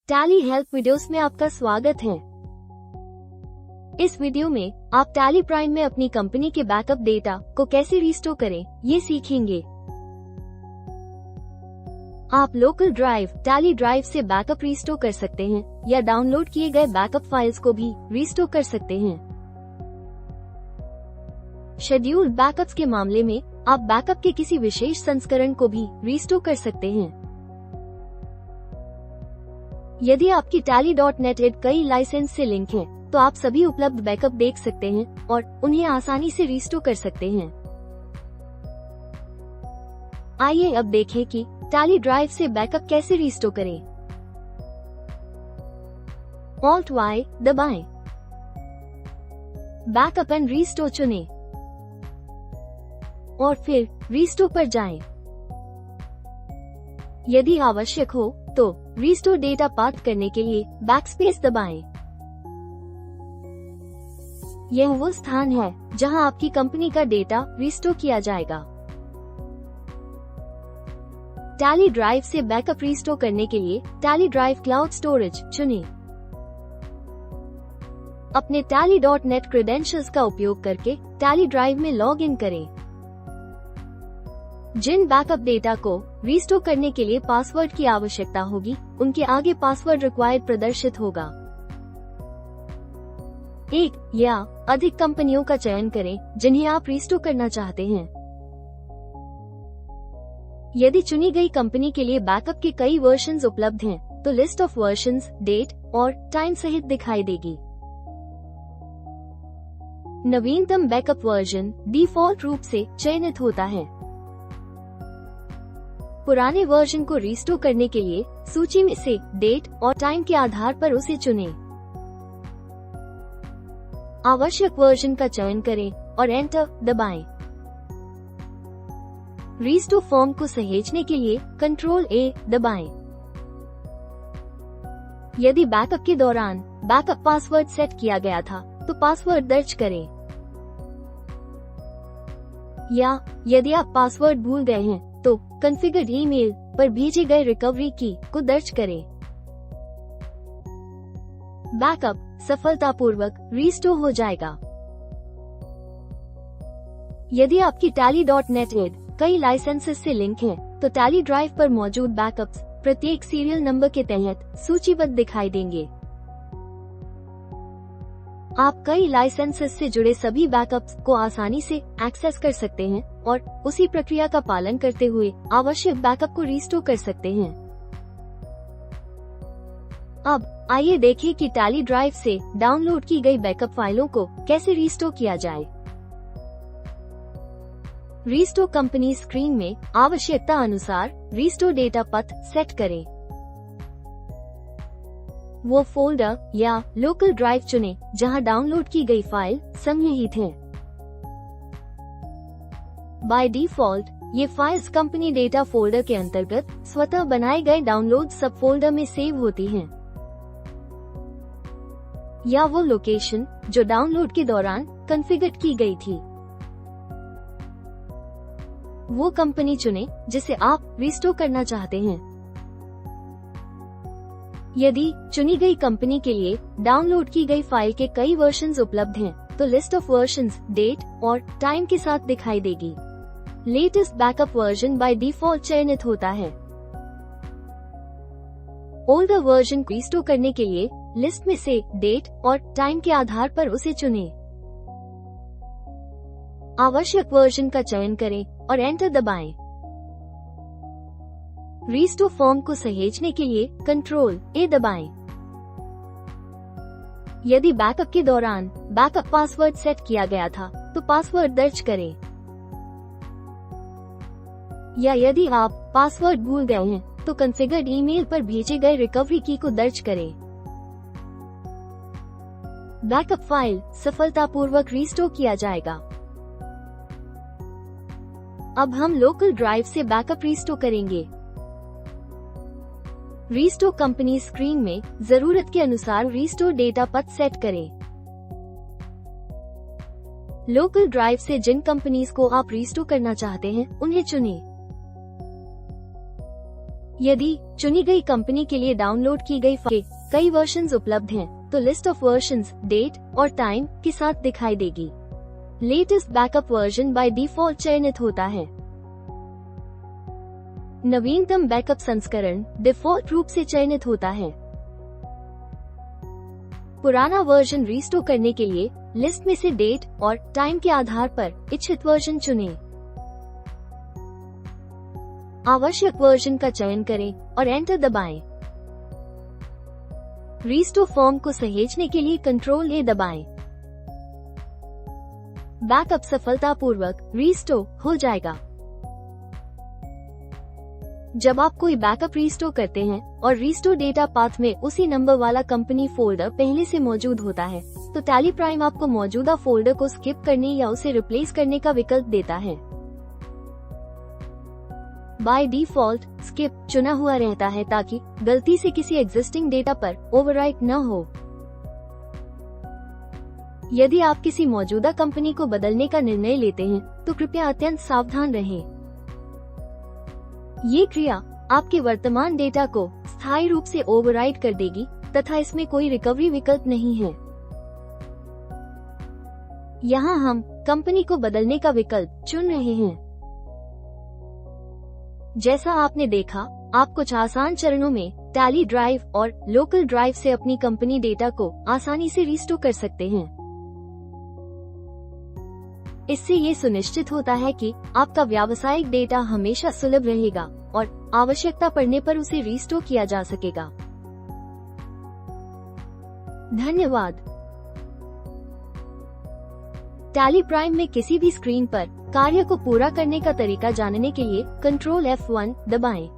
Tally help videos में आपका स्वागत है। इस वीडियो में आप टैली प्राइम में अपनी कंपनी के बैकअप डेटा को कैसे रिस्टोर करें, ये सीखेंगे। आप लोकल ड्राइव टैली ड्राइव से बैकअप रिस्टोर कर सकते हैं या डाउनलोड किए गए बैकअप फाइल्स को भी रिस्टोर कर सकते हैं। शेड्यूल्ड बैकअप्स के मामले में आप बैकअप के किसी विशेष संस्करण को भी रिस्टोर कर सकते हैं। यदि आपकी tally.net कई लाइसेंस से लिंक है, तो आप सभी उपलब्ध बैकअप देख सकते हैं और उन्हें आसानी से रिस्टोर कर सकते हैं। आइए अब देखें कि टैली ड्राइव से बैकअप कैसे रिस्टोर करें। Alt+Y दबाएं, बैकअप एंड रिस्टोर चुनें और फिर रिस्टोर पर जाएं। यदि आवश्यक हो तो रिस्टोर डेटा पाथ करने के लिए बैकस्पेस दबाएं। यह वो स्थान है जहां आपकी कंपनी का डेटा रिस्टोर किया जाएगा। टैली ड्राइव से बैकअप रिस्टोर करने के लिए टैली ड्राइव क्लाउड स्टोरेज चुनें। अपने tally.net क्रेडेंशियल्स का उपयोग करके टैली ड्राइव में लॉग इन करें। जिन बैकअप डेटा को रिस्टोर करने के लिए पासवर्ड की आवश्यकता होगी, उनके आगे पासवर्ड रिक्वायर्ड प्रदर्शित होगा। एक या अधिक कंपनियों का चयन करें जिन्हें आप रिस्टोर करना चाहते हैं। यदि चुनी गई कंपनी के लिए बैकअप के कई वर्जन्स उपलब्ध हैं, तो लिस्ट ऑफ वर्जन्स डेट और टाइम सहित दिखाई देगी। नवीनतम बैकअप वर्जन डिफॉल्ट रूप से चयनित होता है। पुराने वर्जन को रिस्टोर करने के लिए सूची में से डेट और टाइम के आधार पर उसे चुनें। आवश्यक वर्जन का चयन करें और एंटर दबाएं। रिस्टोर फॉर्म को सहेजने के लिए Ctrl+A दबाएं। यदि बैकअप के दौरान बैकअप पासवर्ड सेट किया गया था, तो पासवर्ड दर्ज करें। या यदि आप पासवर्ड भूल गए हैं, तो कॉन्फ़िगर्ड ईमेल पर भेजे गए रिकवरी की को दर्ज करें। बैकअप सफलतापूर्वक रिस्टोर हो जाएगा। यदि आपकी tally.net कई लाइसेंसेस से लिंक है, तो टैली ड्राइव पर मौजूद बैकअप्स प्रत्येक सीरियल नंबर के तहत सूचीबद्ध दिखाई देंगे। आप कई लाइसेंसेस से जुड़े सभी बैकअप्स को आसानी से एक्सेस कर सकते हैं और उसी प्रक्रिया का पालन करते हुए आवश्यक बैकअप को रिस्टोर कर सकते हैं। अब आइए देखें कि टैली ड्राइव से डाउनलोड की गई बैकअप फाइलों को कैसे रिस्टोर किया जाए। रिस्टोर कंपनी स्क्रीन में आवश्यकता अनुसार रिस्टोर डेटा पथ सेट करें। वो फोल्डर या लोकल ड्राइव चुनें जहां डाउनलोड की गई फाइल संग्रहित है। बाय डिफॉल्ट ये फाइल्स कंपनी डेटा फोल्डर के अंतर्गत स्वतः बनाए गए डाउनलोड सब फोल्डर में सेव होती हैं, या वो लोकेशन जो डाउनलोड के दौरान कॉन्फ़िगर की गई थी। वो कंपनी चुनें जिसे आप रिस्टोर करना चाहते हैं। यदि चुनी गई कंपनी के लिए डाउनलोड की गई फाइल के कई वर्जन्स उपलब्ध हैं, तो लिस्ट ऑफ वर्जन्स डेट और टाइम के साथ दिखाई देगी। Latest backup version by default चयनित होता है। ओल्डर वर्जन रिस्टोर करने के लिए लिस्ट में से डेट और टाइम के आधार पर उसे चुनें। आवश्यक वर्जन का चयन करें और एंटर दबाएं। रिस्टोर फॉर्म को सहेजने के लिए Ctrl+A दबाएं। यदि बैकअप के दौरान बैकअप पासवर्ड सेट किया गया था, तो पासवर्ड दर्ज करें। या यदि आप पासवर्ड भूल गए हैं, तो कॉन्फ़िगर्ड ईमेल पर भेजे गए रिकवरी की को दर्ज करें। बैकअप फाइल सफलतापूर्वक रिस्टोर किया जाएगा। अब हम लोकल ड्राइव से बैकअप रिस्टोर करेंगे। रिस्टोर कंपनी स्क्रीन में जरूरत के अनुसार रिस्टोर डेटा पथ सेट करें। लोकल ड्राइव से जिन कंपनीज को आप रिस्टोर करना चाहते हैं, उन्हें चुनें। यदि चुनी गई कंपनी के लिए डाउनलोड की गई फाइल के कई वर्जन्स उपलब्ध हैं, तो लिस्ट ऑफ वर्जन्स डेट और टाइम के साथ दिखाई देगी। Latest backup version by default चयनित होता है। नवीनतम बैकअप संस्करण डिफॉल्ट रूप से चयनित होता है। पुराना वर्जन रिस्टोर करने के लिए लिस्ट में से डेट और टाइम के आधार पर इच्छित वर्जन चुनें। आवश्यक वर्जन का चयन करें और एंटर दबाएं। रिस्टोर फॉर्म को सहेजने के लिए Ctrl+A दबाएं। बैकअप सफलतापूर्वक रिस्टोर हो जाएगा। जब आप कोई बैकअप रिस्टोर करते हैं और रिस्टोर डेटा पाथ में उसी नंबर वाला कंपनी फोल्डर पहले से मौजूद होता है, तो टैली प्राइम आपको मौजूदा फोल्डर को स्किप करने या उसे रिप्लेस करने का विकल्प देता है। बाय डिफॉल्ट स्किप चुना हुआ रहता है ताकि गलती से किसी एग्जिस्टिंग डेटा पर ओवरराइट न हो। यदि आप किसी मौजूदा कंपनी को बदलने का निर्णय लेते हैं, तो कृपया अत्यंत सावधान रहें। ये क्रिया आपके वर्तमान डेटा को स्थायी रूप से ओवरराइट कर देगी तथा इसमें कोई रिकवरी विकल्प नहीं है। यहाँ हम कंपनी को बदलने का विकल्प चुन रहे हैं। जैसा आपने देखा, आप कुछ आसान चरणों में टैली ड्राइव और लोकल ड्राइव से अपनी कंपनी डेटा को आसानी से रिस्टोर कर सकते हैं। इससे ये सुनिश्चित होता है कि आपका व्यावसायिक डेटा हमेशा सुलभ रहेगा और आवश्यकता पड़ने पर उसे रिस्टोर किया जा सकेगा। धन्यवाद। टैली प्राइम में किसी भी स्क्रीन पर कार्य को पूरा करने का तरीका जानने के लिए Ctrl+F1 दबाएं।